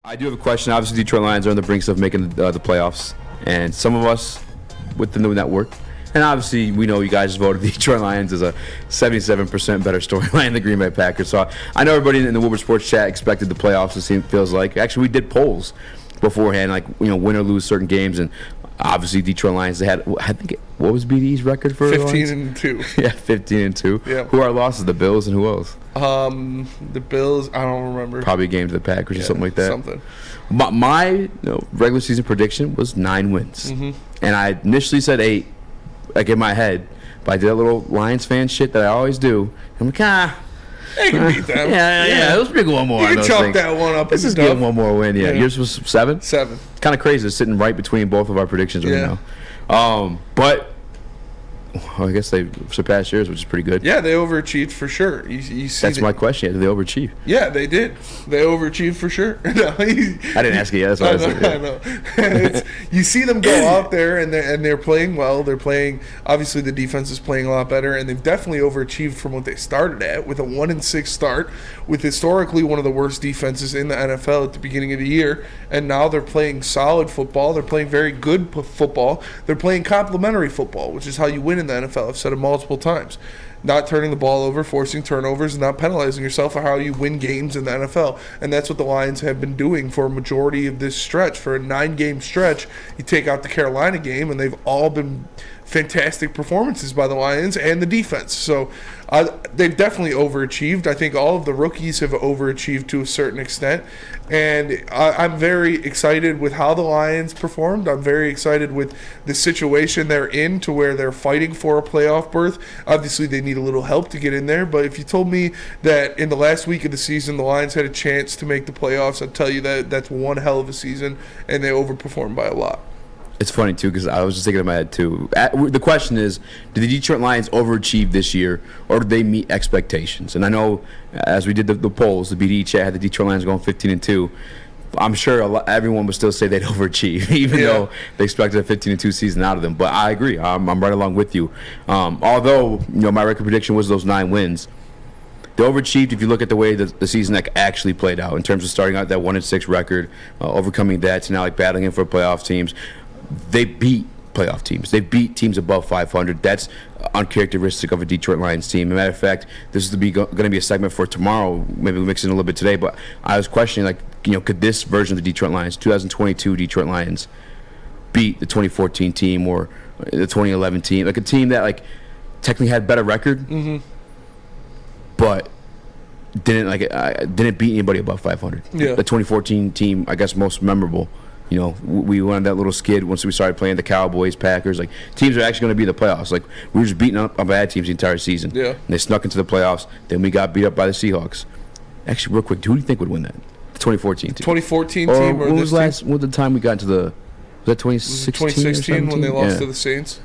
I do have a question. Obviously, Detroit Lions are on the brinks of making the playoffs, and some of us with the new network, and obviously we know you guys voted the Detroit Lions as a 77% better storyline than the Green Bay Packers. So I know everybody in the Woodward Sports chat expected the playoffs. Feels like actually we did polls beforehand, like win or lose certain games, and obviously Detroit Lions. They had what was BD's record for 15-2. Yeah, 15-2. Yeah. Who are losses? The Bills and who else? The Bills, I don't remember. Probably a game to the Packers or something like that. Something. My regular season prediction was 9 wins. Mm-hmm. And I initially said 8, like in my head. But I did a little Lions fan shit that I always do. I'm like, they can beat them. Yeah. Let's pick one more. You can chalk that one up. Let's just give one more win. Yeah. Yours was 7? 7. Kind of crazy. It's sitting right between both of our predictions right now. But I guess they surpassed yours, which is pretty good. Yeah, they overachieved for sure. You see that's my question. Did they overachieve? Yeah, they did. They overachieved for sure. I didn't ask you. That's what I said. I know. You see them go out there and they're playing well. They're playing. Obviously, the defense is playing a lot better, and they've definitely overachieved from what they started at with a 1-6 start, with historically one of the worst defenses in the NFL at the beginning of the year. And now they're playing solid football. They're playing very good football. They're playing complementary football, which is how you win in the NFL. I've said it multiple times. Not turning the ball over, forcing turnovers, and not penalizing yourself for how you win games in the NFL. And that's what the Lions have been doing for a majority of this stretch. For a 9-game stretch, you take out the Carolina game, and they've all been fantastic performances by the Lions and the defense. So they've definitely overachieved. I think all of the rookies have overachieved to a certain extent. And I'm very excited with how the Lions performed. I'm very excited with the situation they're in, to where they're fighting for a playoff berth. Obviously, they need a little help to get in there. But if you told me that in the last week of the season the Lions had a chance to make the playoffs, I'd tell you that that's one hell of a season, and they overperformed by a lot. It's funny, too, because I was just thinking in my head, too. The question is, did the Detroit Lions overachieve this year, or did they meet expectations? And I know, as we did the polls, the BDE chat had the Detroit Lions going 15-2. I'm sure everyone would still say they'd overachieve, even though they expected a 15-2 season out of them. But I agree. I'm right along with you. Although, my record prediction was those 9 wins. They overachieved if you look at the way the season actually played out, in terms of starting out that 1-6 record, overcoming that to now battling in for playoff teams. They beat playoff teams. They beat teams above 500. That's uncharacteristic of a Detroit Lions team. As a matter of fact, this is going to be a segment for tomorrow. Maybe we'll mix it in a little bit today. But I was questioning, could this version of the Detroit Lions, 2022 Detroit Lions, beat the 2014 team or the 2011 team? Like a team that technically had better record, but didn't beat anybody above 500. Yeah. The 2014 team, I guess, most memorable. We went on that little skid once we started playing the Cowboys, Packers. Teams are actually going to be in the playoffs. We were just beating up on bad teams the entire season. Yeah. And they snuck into the playoffs. Then we got beat up by the Seahawks. Actually, real quick, who do you think would win that? The 2014 team. 2014 team or when this was team? What was the time we got into the? Was that 2016? 2016 when they lost to the Saints.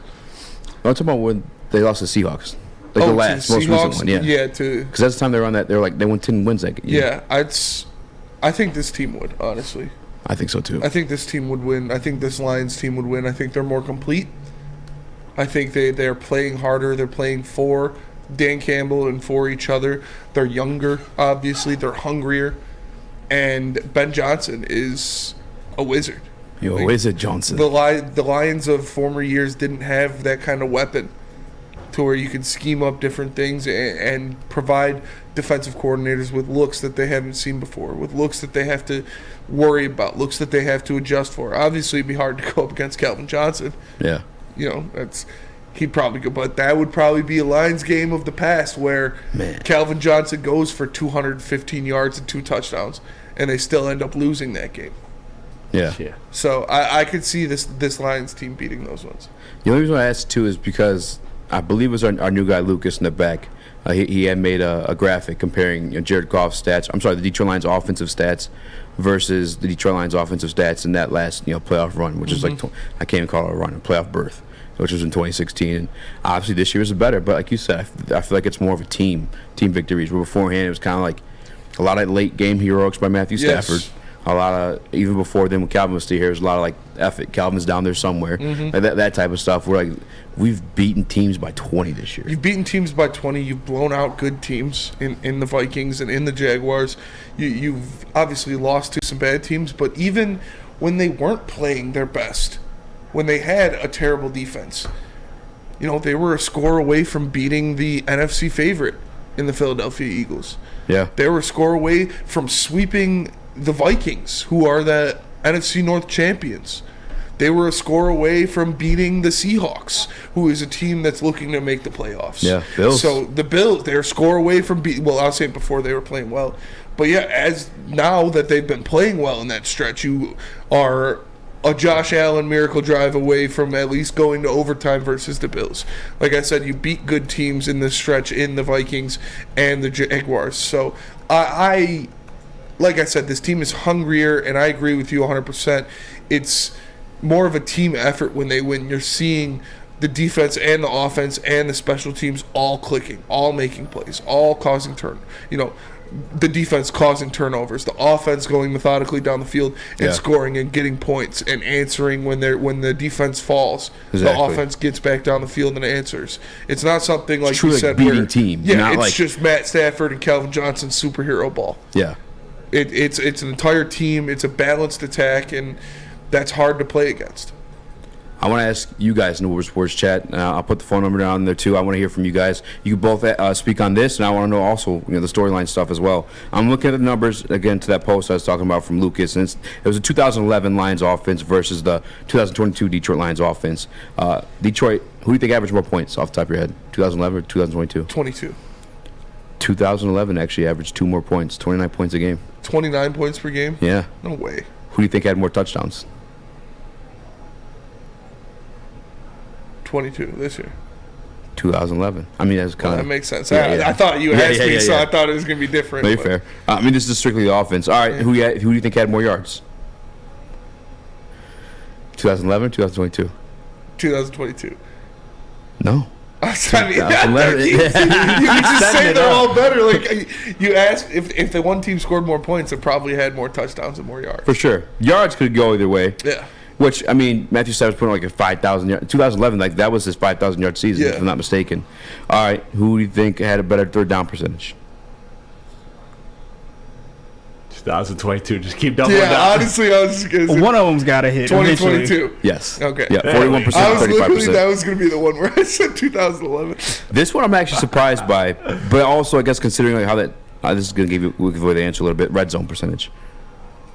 I'm talking about when they lost to the Seahawks. The last, most recent one. Yeah. Yeah. Because that's the time they were on that. They won 10 wins that game. Yeah. I think this team would, honestly. I think so, too. I think this team would win. I think this Lions team would win. I think they're more complete. I think they're playing harder. They're playing for Dan Campbell and for each other. They're younger, obviously. They're hungrier. And Ben Johnson is a wizard. You're a wizard, Johnson. The Lions of former years didn't have that kind of weapon to where you can scheme up different things and provide defensive coordinators with looks that they haven't seen before, with looks that they have to worry about, looks that they have to adjust for. Obviously, it'd be hard to go up against Calvin Johnson. Yeah. He'd probably go, but that would probably be a Lions game of the past where Calvin Johnson goes for 215 yards and 2 touchdowns, and they still end up losing that game. Yeah. So I could see this Lions team beating those ones. The only reason I asked, too, is because I believe it was our new guy, Lucas, in the back. He had made a graphic comparing Jared Goff's stats. I'm sorry, the Detroit Lions offensive stats versus the Detroit Lions offensive stats in that last playoff run, which is I can't even call it a run, a playoff berth, which was in 2016. And obviously this year is better, but like you said, I feel like it's more of a team victories. Where beforehand it was kind of like a lot of late game heroics by Matthew Stafford. A lot of, even before then when Calvin was still here, there's a lot of like, F it, Calvin's down there somewhere. Like that type of stuff. We're like, we've beaten teams by 20 this year. You've beaten teams by 20. You've blown out good teams in the Vikings and in the Jaguars. You've obviously lost to some bad teams, but even when they weren't playing their best, when they had a terrible defense, they were a score away from beating the NFC favorite in the Philadelphia Eagles. Yeah. They were a score away from sweeping the Vikings, who are the NFC North champions. They were a score away from beating the Seahawks, who is a team that's looking to make the playoffs. Yeah, Bills. So the Bills, they're a score away from well, I was saying before they were playing well. But yeah, as now that they've been playing well in that stretch, you are a Josh Allen miracle drive away from at least going to overtime versus the Bills. Like I said, you beat good teams in this stretch in the Vikings and the Jaguars. So like I said, this team is hungrier, and I agree with you 100%. It's more of a team effort when they win. You're seeing the defense and the offense and the special teams all clicking, all making plays, all causing the defense causing turnovers, the offense going methodically down the field and scoring and getting points and answering when the defense falls. Exactly. The offense gets back down the field and answers. It's not something like you said, beating team. Yeah, it's just Matt Stafford and Calvin Johnson's superhero ball. Yeah. It's an entire team. It's a balanced attack, and that's hard to play against. I want to ask you guys in the Woodward Sports chat. I'll put the phone number down there too. I want to hear from you guys. You can both speak on this, and I want to know also the storyline stuff as well. I'm looking at the numbers again to that post I was talking about from Lucas, and it was a 2011 Lions offense versus the 2022 Detroit Lions offense. Detroit, who do you think averaged more points off the top of your head, 2011 or 2022? 22. 2011 actually averaged 2 more points, 29 points a game. 29 points per game? Yeah. No way. Who do you think had more touchdowns? 22 this year. 2011. I mean, that's kind of... that makes sense. Yeah, I thought you asked me, so I thought it was going to be different. Very fair. I mean, this is strictly the offense. All right, who do you think had more yards? 2011 or 2022? 2022. No. I mean, you just say they're all better. Like you asked if the one team scored more points, it probably had more touchdowns and more yards. For sure. Yards could go either way. Yeah. Which, I mean, Matthew Stafford's putting like a 5,000 yard. 2011, like that was his 5,000 yard season, if I'm not mistaken. All right, who do you think had a better third down percentage? 2022. Just keep doubling down. Yeah, honestly, I was just going to say one of them's got to hit. 2022. Yes. Okay. Yeah, 41%, 35%. I was literally, that was going to be the one where I said 2011. This one I'm actually surprised by, but also I guess considering like how that this is going to give away the answer a little bit. Red zone percentage.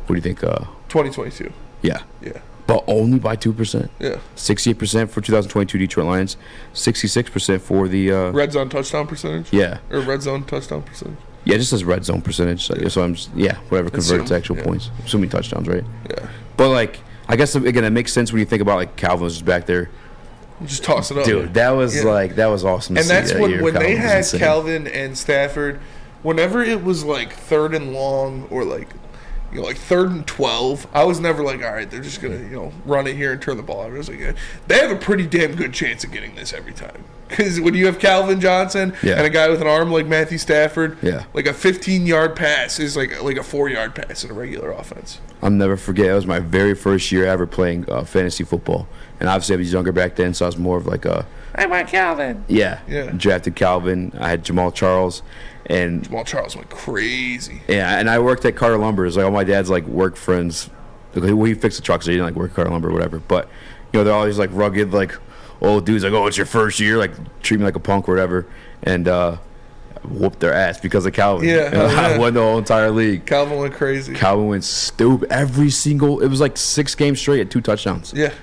What do you think? 2022. Yeah. Yeah. But only by 2%. Yeah. 68% for 2022 Detroit Lions. 66% for the red zone touchdown percentage. Yeah. Or red zone touchdown percentage. Yeah, it just says red zone percentage. So I'm just, whatever converted to actual yeah. points. Assuming touchdowns, right? Yeah. But like, I guess again, it makes sense when you think about like Calvin was just back there. Just toss it up. Dude, that was that was awesome. To and see that's that when year. when they Calvin was had insane. Calvin and Stafford. Whenever it was like 3rd and long or like 3rd and 12, I was never like, all right, they're just gonna run it here and turn the ball over. I was like, they have a pretty damn good chance of getting this every time. Because when you have Calvin Johnson and a guy with an arm like Matthew Stafford, like a 15-yard pass is like a 4-yard pass in a regular offense. I'll never forget. It was my very first year ever playing fantasy football, and obviously I was younger back then, so I was more of like a. I want Calvin. Yeah. Drafted Calvin. I had Jamal Charles. And Jamal Charles went crazy. Yeah, and I worked at Carter Lumber. It's like all my dad's like work friends. Well, he fixed the truck, so he didn't like work at Carter Lumber or whatever. But they're always like rugged, like old dudes. Like, oh, it's your first year. Like, treat me like a punk or whatever. And whooped their ass because of Calvin. I won the whole entire league. Calvin went crazy. Calvin went stupid. It was like 6 games straight at 2 touchdowns. Yeah.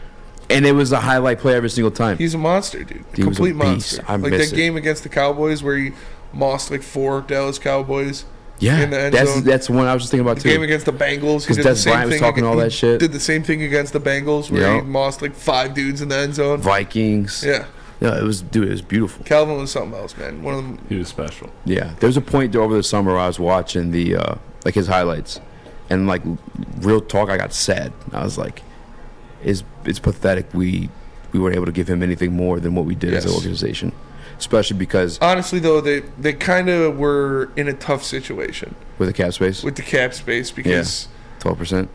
And it was a highlight play every single time. He's a monster, dude. Complete monster. Like that game against the Cowboys where he mossed like 4 Dallas Cowboys. Yeah, in the end zone. That's one I was just thinking about too. The game against the Bengals. Because Des Bryant was talking all that shit. Did the same thing against the Bengals where he mossed like 5 dudes in the end zone. Vikings. Yeah. Yeah, it was beautiful. Calvin was something else, man. One of them. He was special. Yeah, there was a point over the summer where I was watching the like his highlights, and like real talk, I got sad. I was like, it's pathetic we weren't able to give him anything more than what we did as an organization. Especially because honestly, though, they kind of were in a tough situation with the cap space. With the cap space because 12%.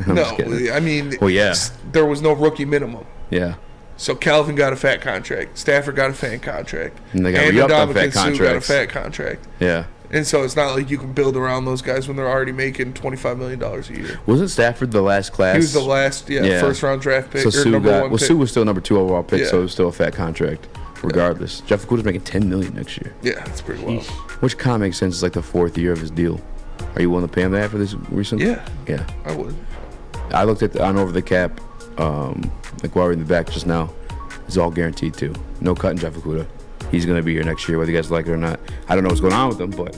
No, I mean, Well, yeah. there was no rookie minimum. Yeah. So Calvin got a fat contract. Stafford got a fat contract. And they got re-upped on fat Sue got a contracts. fat contract. Yeah. And so it's not like you can build around those guys when they're already making $25 million a year. Wasn't Stafford the last class? He was the last, first-round draft pick. So or Sue number got, one well, pick. Sue was still number 2 overall pick, Yeah. so it was still a fat contract, regardless. Jeff Okuda's making $10 million next year, Yeah, that's pretty wild. which kind of makes sense. It's like the 4th year of his deal. Are you willing to pay him that for this recent? Yeah, Yeah. I would. I looked at on over the cap, like while we're in the back just now. It's all guaranteed too. No cutting Jeff Okuda. He's gonna be here next year, whether you guys like it or not. I don't know what's going on with him, but